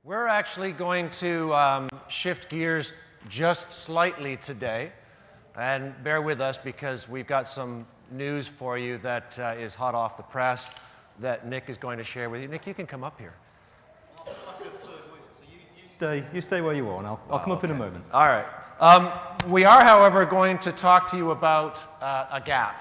We're actually going to shift gears just slightly today, and bear with us because we've got some news for you that is hot off the press that Nick is going to share with you. Nick, you can come up here. You stay where you are, and I'll come up in a moment. All right. We are, however, going to talk to you about a gap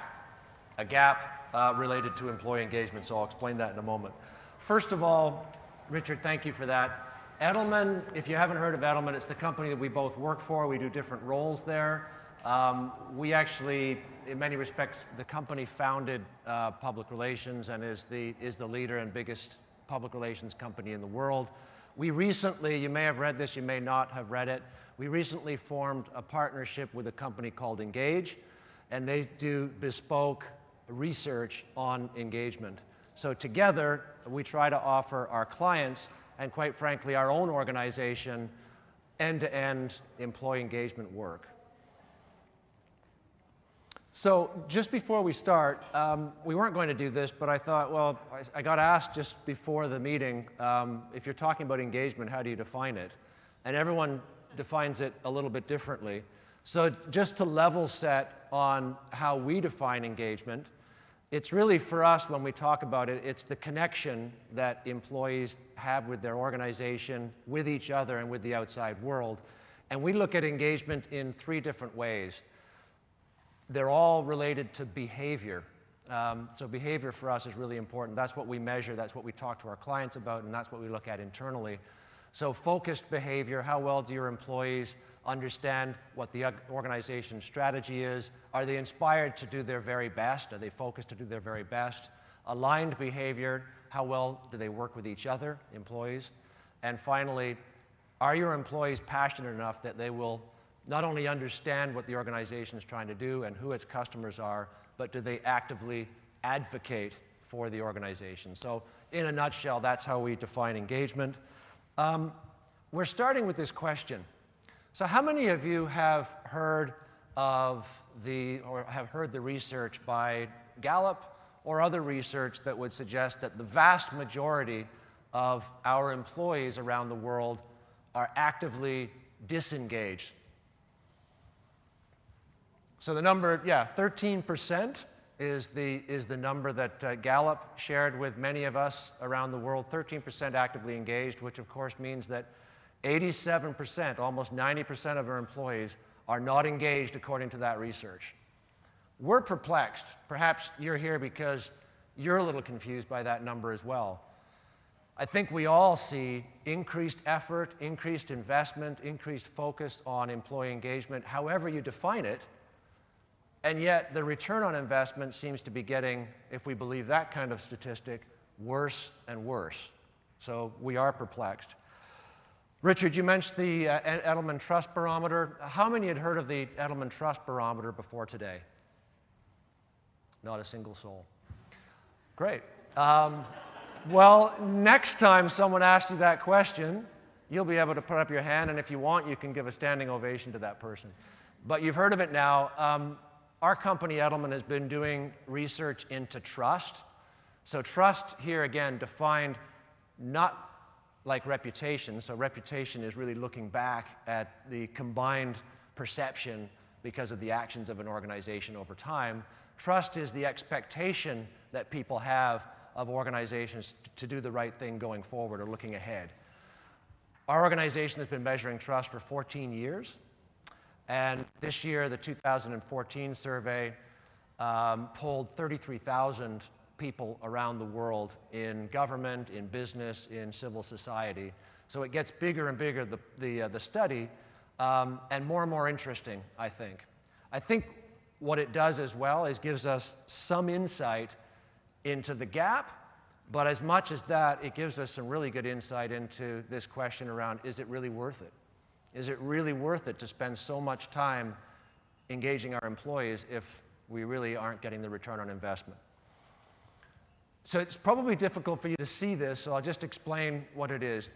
related to employee engagement, so I'll explain that in a moment. First of all, Richard, thank you for that. Edelman, if you haven't heard of Edelman, it's the company that we both work for. We do different roles there. We actually, in many respects, the company founded public relations and is the leader and biggest public relations company in the world. We recently, you may have read this, you may not have read it, we recently formed a partnership with a company called Engage, and they do bespoke research on engagement. So together, we try to offer our clients, and quite frankly, our own organization, end-to-end employee engagement work. So just before we start, we weren't going to do this, but I thought, well, I got asked just before the meeting, if you're talking about engagement, how do you define it? And everyone defines it a little bit differently. So just to level set on how we define engagement, it's really for us, when we talk about it, it's the connection that employees have with their organization, with each other, and with the outside world. And we look at engagement in three different ways. They're all related to behavior. So behavior for us is really important. That's what we measure, that's what we talk to our clients about, and that's what we look at internally. So focused behavior, how well do your employees understand what the organization's strategy is? Are they inspired to do their very best? Are they focused to do their very best? Aligned behavior, how well do they work with each other, employees? And finally, are your employees passionate enough that they will not only understand what the organization is trying to do and who its customers are, but do they actively advocate for the organization? So in a nutshell, that's how we define engagement. We're starting with this question. So how many of you have heard of or have heard the research by Gallup or other research that would suggest that the vast majority of our employees around the world are actively disengaged? So the number, 13% is the number that Gallup shared with many of us around the world, 13% actively engaged, which of course means that 87%, almost 90% of our employees are not engaged according to that research. We're perplexed. Perhaps you're here because you're a little confused by that number as well. I think we all see increased effort, increased investment, increased focus on employee engagement, however you define it, and yet the return on investment seems to be getting, if we believe that kind of statistic, worse and worse. So we are perplexed. Richard, you mentioned the Edelman Trust Barometer. How many had heard of the Edelman Trust Barometer before today? Not a single soul. Great. Well, next time someone asks you that question, you'll be able to put up your hand, and if you want, you can give a standing ovation to that person. But you've heard of it now. Our company, Edelman, has been doing research into trust. So trust here, again, defined not like reputation. So reputation is really looking back at the combined perception because of the actions of an organization over time. Trust is the expectation that people have of organizations to do the right thing going forward or looking ahead. Our organization has been measuring trust for 14 years. And this year, the 2014 survey polled 33,000 people around the world in government, in business, in civil society. So it gets bigger and bigger, the study, and more interesting, I think. I think what it does as well is gives us some insight into the gap, but as much as that, it gives us some really good insight into this question around, is it really worth it? Is it really worth it to spend so much time engaging our employees if we really aren't getting the return on investment? So it's probably difficult for you to see this, so I'll just explain what it is.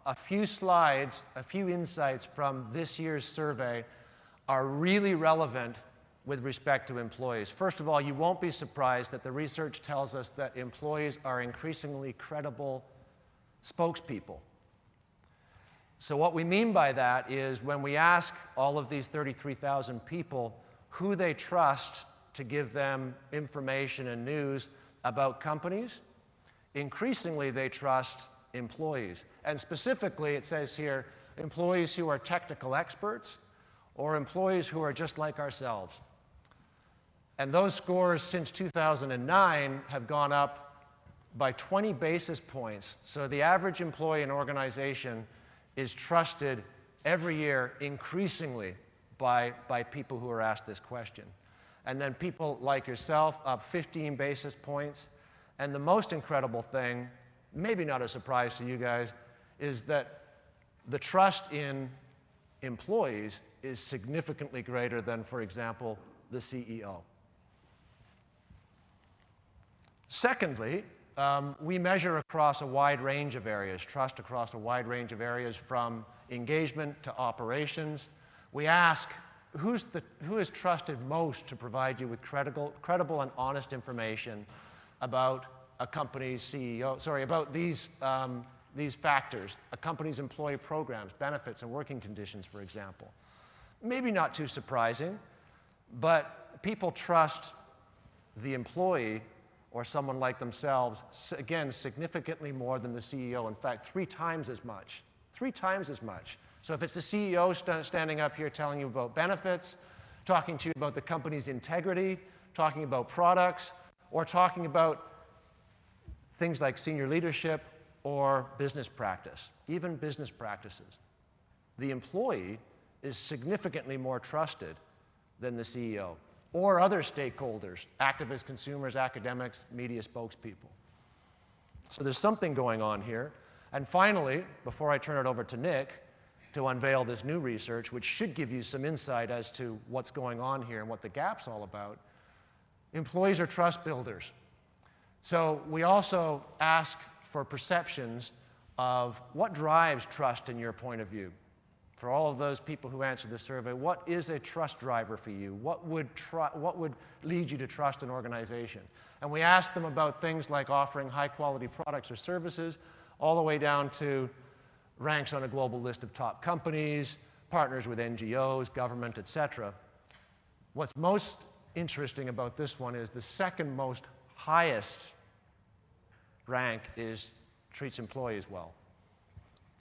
A few slides, a few insights from this year's survey are really relevant with respect to employees. First of all, you won't be surprised that the research tells us that employees are increasingly credible spokespeople. So what we mean by that is when we ask all of these 33,000 people who they trust to give them information and news about companies, increasingly they trust employees. And specifically, it says here, employees who are technical experts or employees who are just like ourselves. And those scores since 2009 have gone up by 20 basis points. So the average employee in an organization is trusted every year increasingly by people who are asked this question. And then people like yourself up 15 basis points. And the most incredible thing, maybe not a surprise to you guys, is that the trust in employees is significantly greater than, for example, the CEO. Secondly, we measure across a wide range of areas, trust across a wide range of areas from engagement to operations. We ask, who is trusted most to provide you with credible and honest information about a company's CEO, about these factors, a company's employee programs, benefits, and working conditions, for example. Maybe not too surprising, but people trust the employee or someone like themselves, again, significantly more than the CEO. In fact, 3 times as much. 3 times as much. So if it's the CEO standing up here telling you about benefits, talking to you about the company's integrity, talking about products, or talking about things like senior leadership or business practice, even business practices, the employee is significantly more trusted than the CEO or other stakeholders, activists, consumers, academics, media spokespeople. So there's something going on here. And finally, before I turn it over to Nick to unveil this new research, which should give you some insight as to what's going on here and what the gap's all about, employees are trust builders. So we also ask for perceptions of what drives trust in your point of view. For all of those people who answered the survey, what is a trust driver for you? What would lead you to trust an organization? And we ask them about things like offering high-quality products or services, all the way down to ranks on a global list of top companies, partners with NGOs, government, et cetera. What's most interesting about this one is the second most highest rank is treats employees well.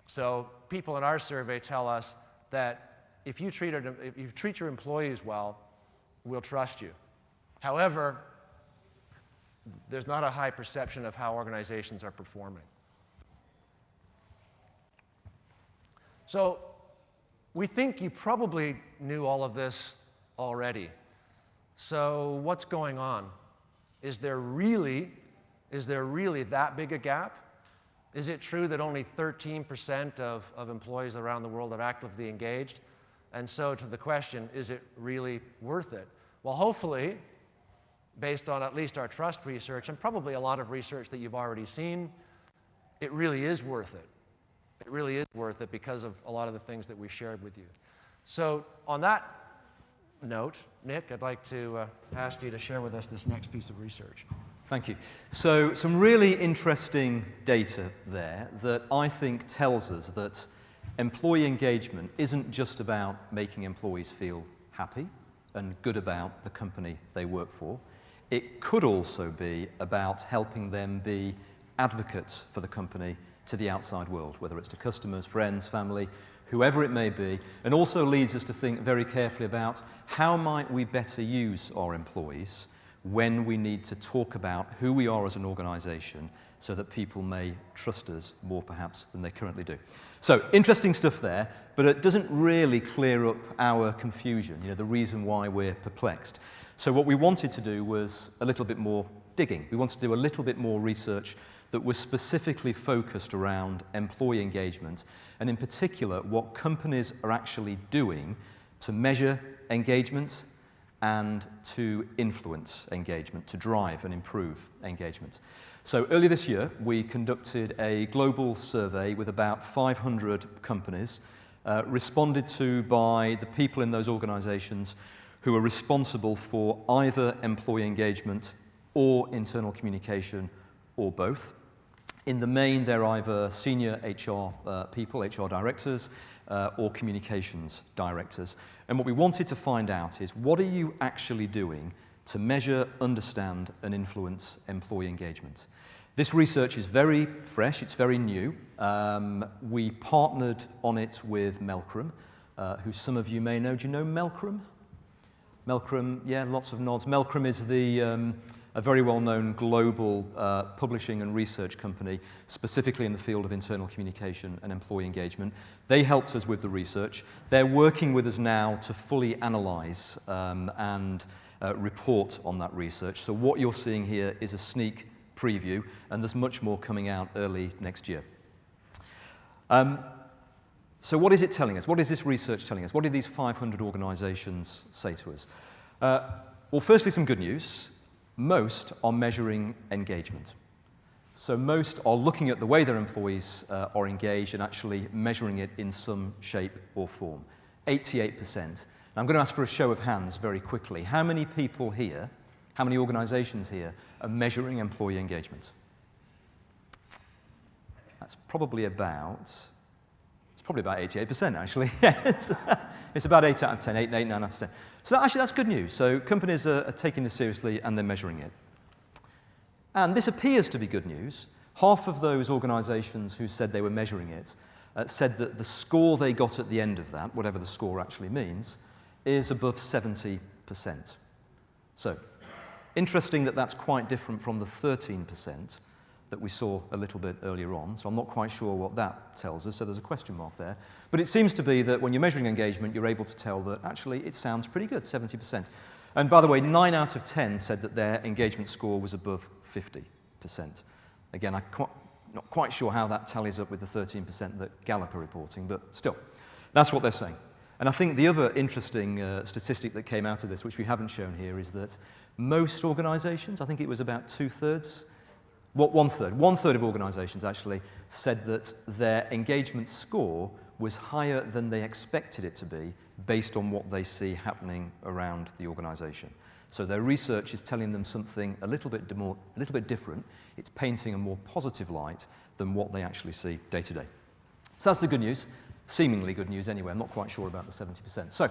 So people in our survey tell us that if you treat your employees well, we'll trust you. However, there's not a high perception of how organizations are performing. So we think you probably knew all of this already. So what's going on? Is there really that big a gap? Is it true that only 13% of employees around the world are actively engaged? And so to the question, is it really worth it? Well, hopefully, based on at least our trust research, and probably a lot of research that you've already seen, it really is worth it. It really is worth it because of a lot of the things that we shared with you. So on that note, Nick, I'd like to ask you to share with us this next piece of research. Thank you. So some really interesting data there that I think tells us that employee engagement isn't just about making employees feel happy and good about the company they work for. It could also be about helping them be advocates for the company to the outside world, whether it's to customers, friends, family, whoever it may be, and also leads us to think very carefully about how might we better use our employees when we need to talk about who we are as an organization so that people may trust us more perhaps than they currently do. So interesting stuff there, but it doesn't really clear up our confusion, the reason why we're perplexed. So what we wanted to do was a little bit more digging. We wanted to do a little bit more research that was specifically focused around employee engagement, and in particular, what companies are actually doing to measure engagement and to influence engagement, to drive and improve engagement. So earlier this year, we conducted a global survey with about 500 companies, responded to by the people in those organizations who are responsible for either employee engagement or internal communication or both. In the main, they're either senior HR people, HR directors, or communications directors. And what we wanted to find out is, what are you actually doing to measure, understand, and influence employee engagement? This research is very fresh, it's very new. We partnered on it with Melcrum, who some of you may know. Do you know Melcrum? Melcrum, yeah, lots of nods. Melcrum is a very well-known global publishing and research company, specifically in the field of internal communication and employee engagement. They helped us with the research. They're working with us now to fully analyze and report on that research. So what you're seeing here is a sneak preview, and there's much more coming out early next year. So what is it telling us? What is this research telling us? What did these 500 organizations say to us? Well, firstly, some good news. Most are measuring engagement. So most are looking at the way their employees are engaged and actually measuring it in some shape or form. 88%. I'm going to ask for a show of hands very quickly. How many people here, how many organizations here are measuring employee engagement? That's probably about 88% actually. It's about 8 out of 10, 9 out of 10. So that's good news. So companies are taking this seriously and they're measuring it. And this appears to be good news. Half of those organizations who said they were measuring it said that the score they got at the end of that, whatever the score actually means, is above 70%. So interesting that that's quite different from the 13% that we saw a little bit earlier on, so I'm not quite sure what that tells us, so there's a question mark there. But it seems to be that when you're measuring engagement, you're able to tell that actually it sounds pretty good, 70%. And by the way, 9 out of 10 said that their engagement score was above 50%. Again, I'm not quite sure how that tallies up with the 13% that Gallup are reporting, but still, that's what they're saying. And I think the other interesting statistic that came out of this, which we haven't shown here, is that most organizations, I think it was about one-third of organizations actually said that their engagement score was higher than they expected it to be based on what they see happening around the organization. So their research is telling them something a little bit different. It's painting a more positive light than what they actually see day to day. So that's the good news, seemingly good news anyway. I'm not quite sure about the 70%. So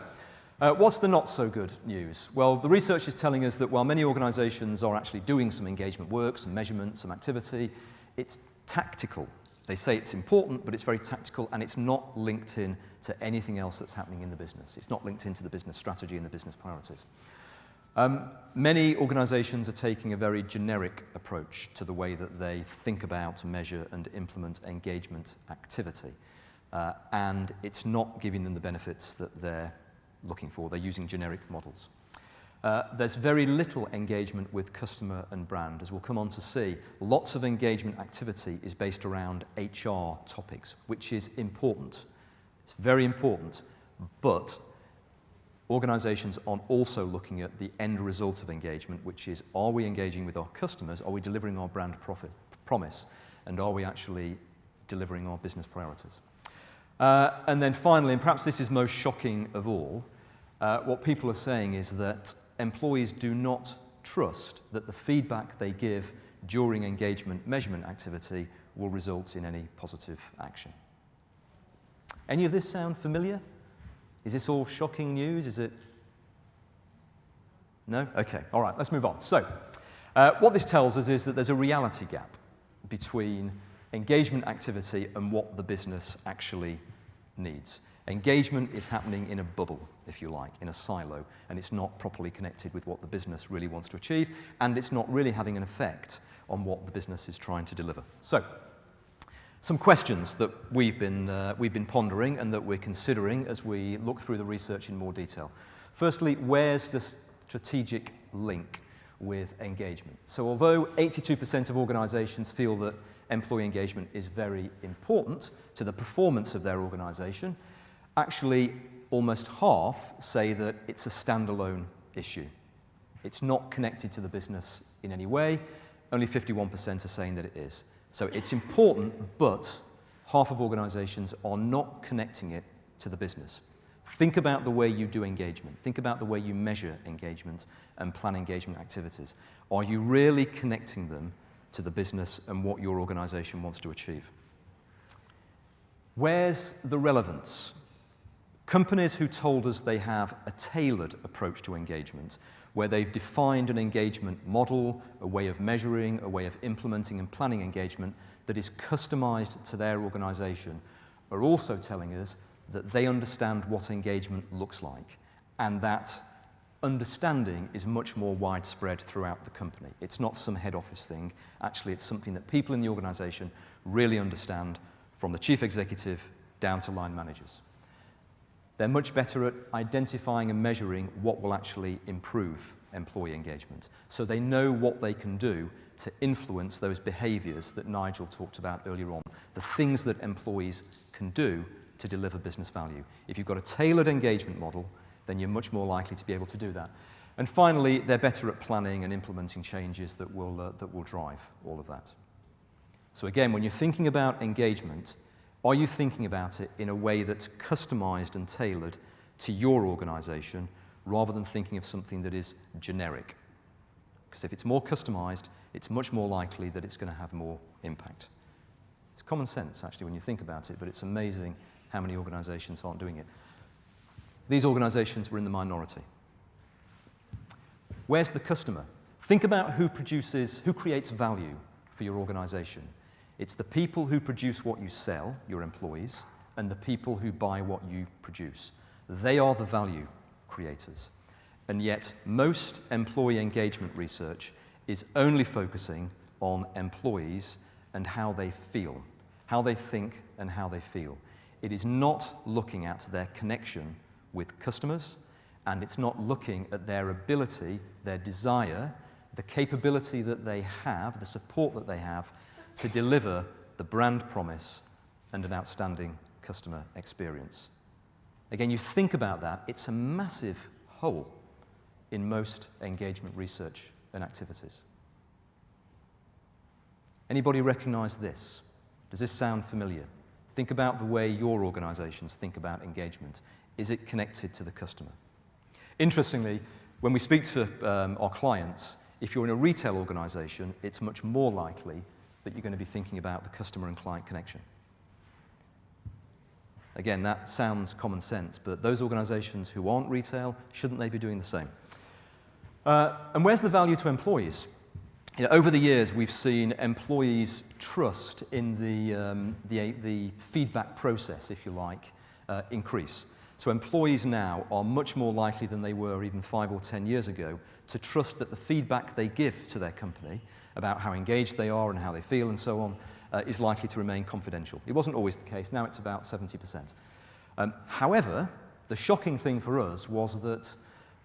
what's the not so good news? Well, the research is telling us that while many organizations are actually doing some engagement work, some measurement, some activity, it's tactical. They say it's important, but it's very tactical, and it's not linked in to anything else that's happening in the business. It's not linked into the business strategy and the business priorities. Many organizations are taking a very generic approach to the way that they think about, measure, and implement engagement activity. And it's not giving them the benefits that they're looking for. They're using generic models. There's very little engagement with customer and brand. As we'll come on to see, lots of engagement activity is based around HR topics, which is important. It's very important, but organizations are also looking at the end result of engagement, which is, are we engaging with our customers? Are we delivering our brand promise? And are we actually delivering our business priorities? And then finally, and perhaps this is most shocking of all, what people are saying is that employees do not trust that the feedback they give during engagement measurement activity will result in any positive action. Any of this sound familiar? Is this all shocking news? Is it? No? Okay, all right, let's move on. So, what this tells us is that there's a reality gap between engagement activity and what the business actually needs. Engagement is happening in a bubble, if you like, in a silo, and it's not properly connected with what the business really wants to achieve, and it's not really having an effect on what the business is trying to deliver. So, some questions that we've been pondering and that we're considering as we look through the research in more detail. Firstly, where's the strategic link with engagement? So although 82% of organizations feel that employee engagement is very important to the performance of their organization, actually almost half say that it's a standalone issue. It's not connected to the business in any way. Only 51% are saying that it is. So it's important, but half of organizations are not connecting it to the business. Think about the way you do engagement. Think about the way you measure engagement and plan engagement activities. Are you really connecting them to the business and what your organization wants to achieve. Where's the relevance? Companies who told us they have a tailored approach to engagement, where they've defined an engagement model, a way of measuring, a way of implementing and planning engagement that is customized to their organization, are also telling us that they understand what engagement looks like, and that understanding is much more widespread throughout the company. It's not some head office thing. Actually, it's something that people in the organization really understand, from the chief executive down to line managers. They're much better at identifying and measuring what will actually improve employee engagement. So they know what they can do to influence those behaviors that Nigel talked about earlier on, the things that employees can do to deliver business value. If you've got a tailored engagement model, then you're much more likely to be able to do that. And finally, they're better at planning and implementing changes that will drive all of that. So again, when you're thinking about engagement, are you thinking about it in a way that's customized and tailored to your organization rather than thinking of something that is generic? Because if it's more customized, it's much more likely that it's going to have more impact. It's common sense, actually, when you think about it, but it's amazing how many organizations aren't doing it. These organizations were in the minority. Where's the customer? Think about who creates value for your organization. It's the people who produce what you sell, your employees, and the people who buy what you produce. They are the value creators. And yet, most employee engagement research is only focusing on employees and how they feel, how they think and how they feel. It is not looking at their connection with customers, and it's not looking at their ability, their desire, the capability that they have, the support that they have to deliver the brand promise and an outstanding customer experience. Again, you think about that, it's a massive hole in most engagement research and activities. Anybody recognize this? Does this sound familiar? Think about the way your organizations think about engagement. Is it connected to the customer? Interestingly, when we speak to our clients, if you're in a retail organization, it's much more likely that you're going to be thinking about the customer and client connection. Again, that sounds common sense, but those organizations who aren't retail, shouldn't they be doing the same? And where's the value to employees? You know, over the years, we've seen employees' trust in the feedback process, if you like, increase. So employees now are much more likely than they were even 5 or 10 years ago to trust that the feedback they give to their company about how engaged they are and how they feel and so on is likely to remain confidential. It wasn't always the case. Now it's about 70%. However, the shocking thing for us was that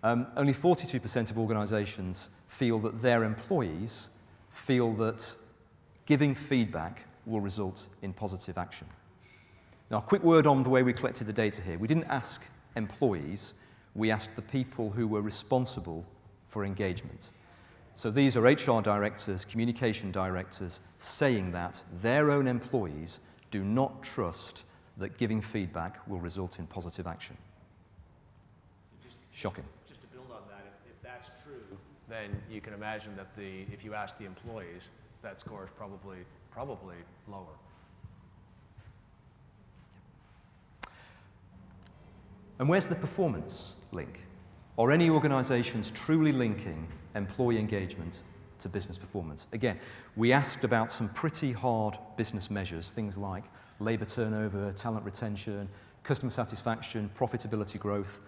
only 42% of organizations feel that their employees feel that giving feedback will result in positive action. Now, a quick word on the way we collected the data here. We didn't ask employees, we asked the people who were responsible for engagement. So these are HR directors, communication directors, saying that their own employees do not trust that giving feedback will result in positive action. Shocking. Just to build on that, if that's true, then you can imagine that if you ask the employees, that score is probably lower. And where's the performance link? Are any organizations truly linking employee engagement to business performance? Again, we asked about some pretty hard business measures, things like labor turnover, talent retention, customer satisfaction, profitability growth,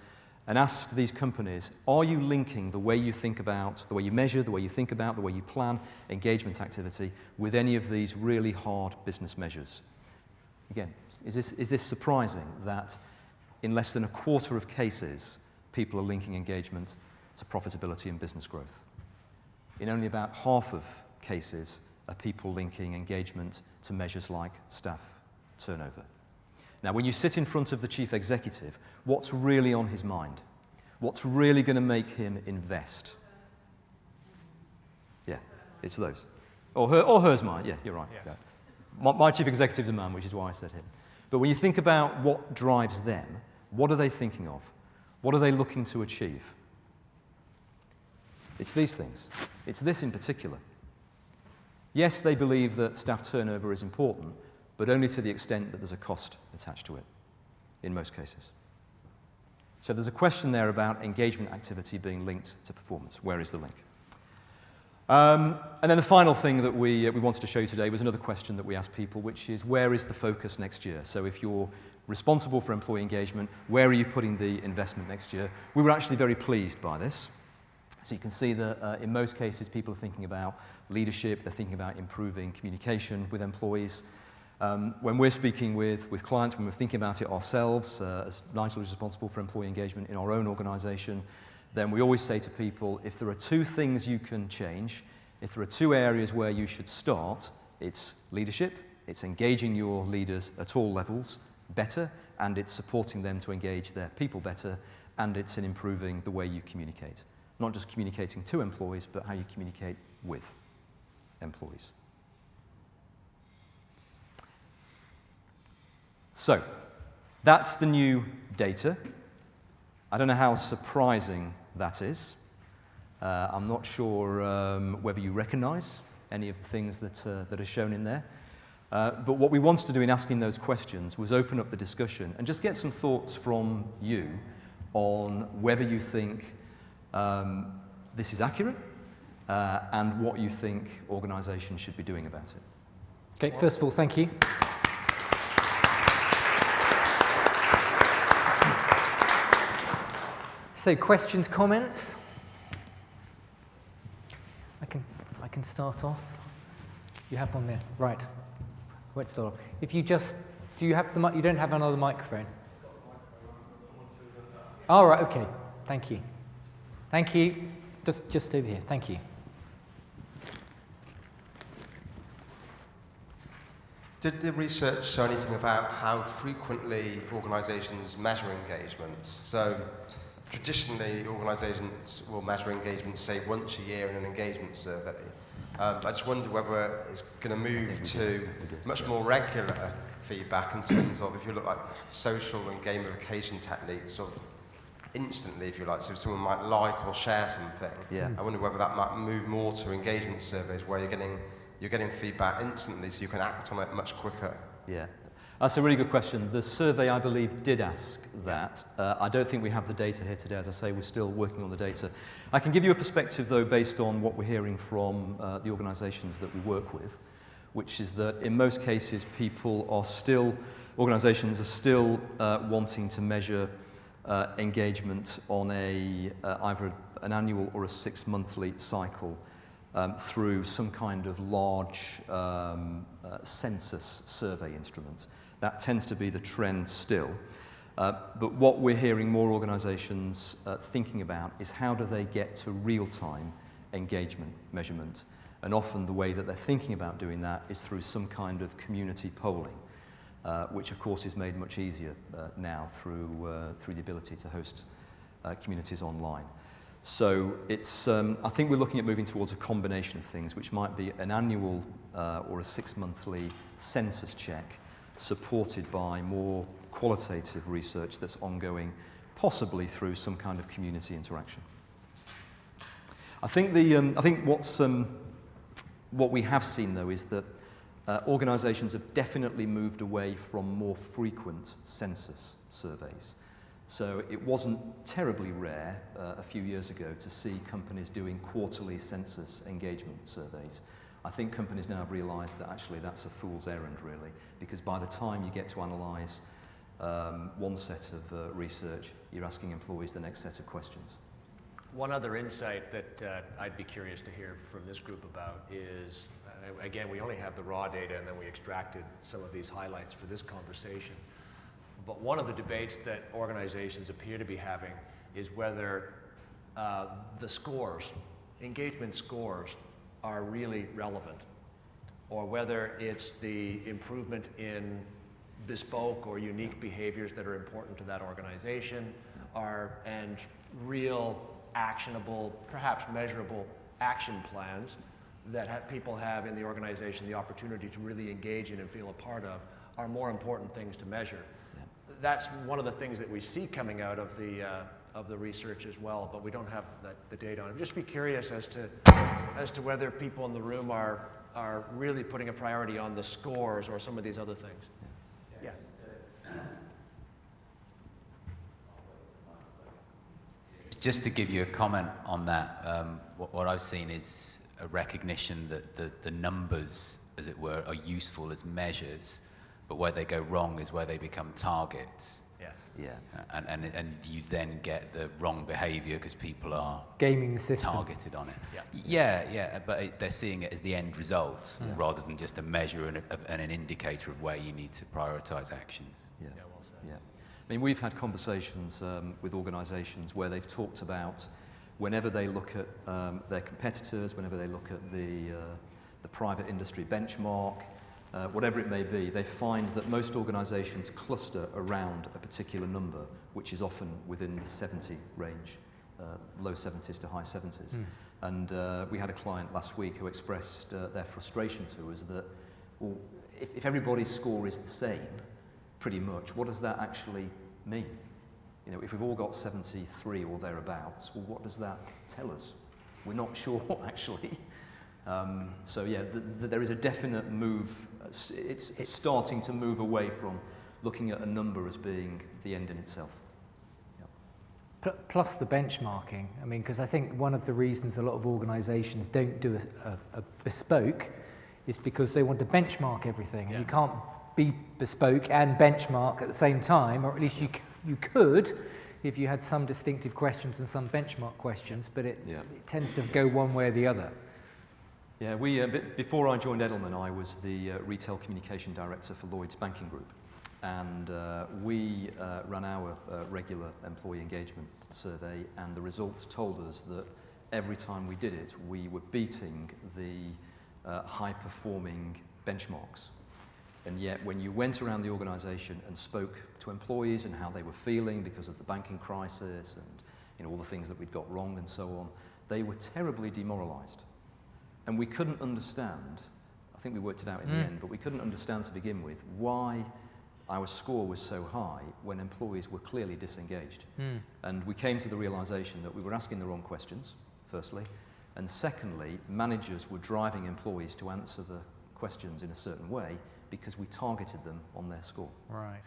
and asked these companies, are you linking the way you think about, the way you measure, the way you think about, the way you plan engagement activity with any of these really hard business measures? Again, is this surprising that in less than a quarter of cases, people are linking engagement to profitability and business growth? In only about half of cases are people linking engagement to measures like staff turnover. Now, when you sit in front of the chief executive, what's really on his mind? What's really going to make him invest? Yeah, it's those. Or hers mind. Yeah, you're right. Yes. Yeah. My chief executive's a man, which is why I said him. But when you think about what drives them, what are they thinking of? What are they looking to achieve? It's these things. It's this in particular. Yes, they believe that staff turnover is important, but only to the extent that there's a cost attached to it, in most cases. So there's a question there about engagement activity being linked to performance. Where is the link? And then the final thing that we wanted to show you today was another question that we asked people, which is, where is the focus next year? So if you're responsible for employee engagement, where are you putting the investment next year? We were actually very pleased by this. So you can see that in most cases, people are thinking about leadership, they're thinking about improving communication with employees. When we're speaking with clients, when we're thinking about it ourselves, as Nigel is responsible for employee engagement in our own organisation, then we always say to people, if there are two things you can change, if there are two areas where you should start, it's leadership, it's engaging your leaders at all levels better, and it's supporting them to engage their people better, and it's in improving the way you communicate. Not just communicating to employees, but how you communicate with employees. So, that's the new data. I don't know how surprising that is. I'm not sure whether you recognise any of the things that are shown in there. But what we wanted to do in asking those questions was open up the discussion and just get some thoughts from you on whether you think this is accurate and what you think organisations should be doing about it. Okay, first of all, thank you. So, questions, comments? I can start off. You have one there, right? Wait, start off. If you just, do you have the mic? You don't have another microphone. All right. Okay. Thank you. Thank you. Just over here. Thank you. Did the research show anything about how frequently organisations measure engagements? So, traditionally, organisations will measure engagement, say, once a year in an engagement survey. I just wonder whether it's going to move to much more regular feedback in terms of, if you look like social and gamification techniques, sort of instantly, if you like, so someone might like or share something. Yeah. I wonder whether that might move more to engagement surveys where you're getting feedback instantly, so you can act on it much quicker. Yeah. That's a really good question. The survey, I believe, did ask that. I don't think we have the data here today. As I say, we're still working on the data. I can give you a perspective, though, based on what we're hearing from the organisations that we work with, which is that in most cases, organisations are still wanting to measure engagement on either an annual or a 6-monthly cycle through some kind of large census survey instrument. That tends to be the trend still. But what we're hearing more organisations thinking about is how do they get to real-time engagement measurement. And often the way that they're thinking about doing that is through some kind of community polling, which of course is made much easier now through the ability to host communities online. So it's, I think we're looking at moving towards a combination of things, which might be an annual or a 6-monthly census check, supported by more qualitative research that's ongoing, possibly through some kind of community interaction. I think what we have seen, though, is that organisations have definitely moved away from more frequent census surveys. So it wasn't terribly rare a few years ago to see companies doing quarterly census engagement surveys. I think companies now have realised that actually that's a fool's errand, really, because by the time you get to analyse one set of research, you're asking employees the next set of questions. One other insight that I'd be curious to hear from this group about is, again, we only have the raw data and then we extracted some of these highlights for this conversation. But one of the debates that organizations appear to be having is whether the scores, engagement scores, are really relevant, or whether it's the improvement in bespoke or unique behaviors that are important to that organization, and real actionable, perhaps measurable action plans that people have in the organization the opportunity to really engage in and feel a part of, are more important things to measure. That's one of the things that we see coming out of the research as well, but we don't have the data on it. Just be curious as to whether people in the room are are really putting a priority on the scores or some of these other things. Yeah. Just to give you a comment on that, what I've seen is a recognition that the numbers, as it were, are useful as measures, but where they go wrong is where they become targets. Yeah. And you then get the wrong behaviour because people are Gaming the system. targeted on it. Yeah. But they're seeing it as the end result rather than just a measure and an indicator of where you need to prioritise actions. Yeah. Yeah, well said. Yeah. I mean, we've had conversations with organisations where they've talked about whenever they look at their competitors, whenever they look at the private industry benchmark, whatever it may be, they find that most organisations cluster around a particular number, which is often within the 70 range, low 70s to high 70s. And we had a client last week who expressed their frustration to us that, well, if everybody's score is the same, pretty much, what does that actually mean? You know, if we've all got 73 or thereabouts, well, what does that tell us? We're not sure, actually. So yeah, there is a definite move. It's starting to move away from looking at a number as being the end in itself. Plus the benchmarking. I mean, because I think one of the reasons a lot of organisations don't do a bespoke is because they want to benchmark everything, and you can't be bespoke and benchmark at the same time, or at least you could if you had some distinctive questions and some benchmark questions, but it tends to go one way or the other. Yeah, before I joined Edelman, I was the retail communication director for Lloyd's Banking Group, and we ran our regular employee engagement survey, and the results told us that every time we did it, we were beating the high-performing benchmarks. And yet, when you went around the organisation and spoke to employees and how they were feeling because of the banking crisis and all the things that we'd got wrong and so on, they were terribly demoralised. And we couldn't understand, I think we worked it out in the end, but we couldn't understand to begin with why our score was so high when employees were clearly disengaged. And we came to the realisation that we were asking the wrong questions, firstly, and secondly, managers were driving employees to answer the questions in a certain way because we targeted them on their score. Right.